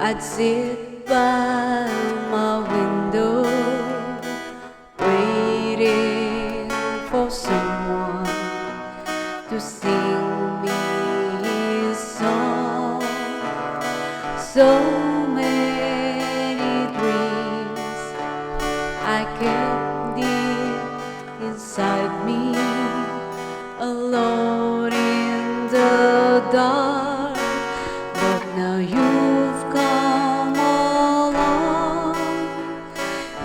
I'd sit by my window, waiting for someone to sing me a song. So many dreams I kept deep inside me, alone in the dark. But now you've come along,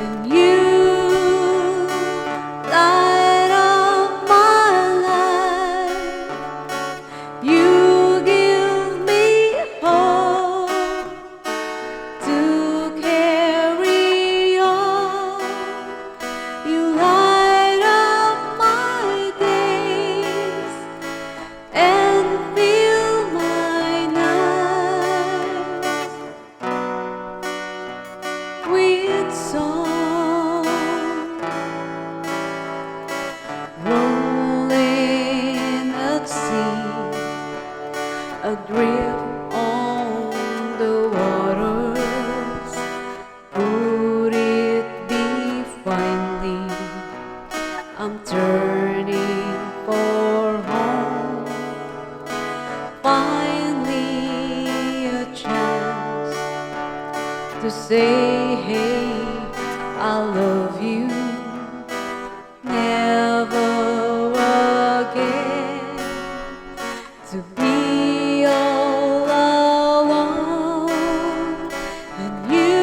and you light up my life. You give me hope to carry on. You light up my days and fill my nights with song. Rolling at sea, adrift on the waters, could it be finally I'm turning for home? Finally a chance to say, hey, I love you. Never again to be all alone. And you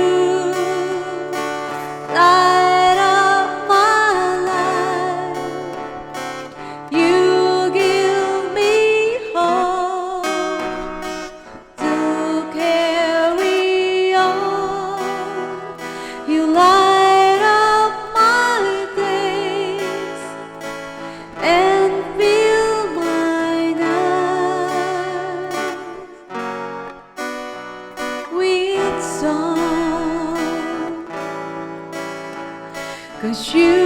light up my life. You give me hope to carry on. You light up my days and fill my nights with song. 'Cause you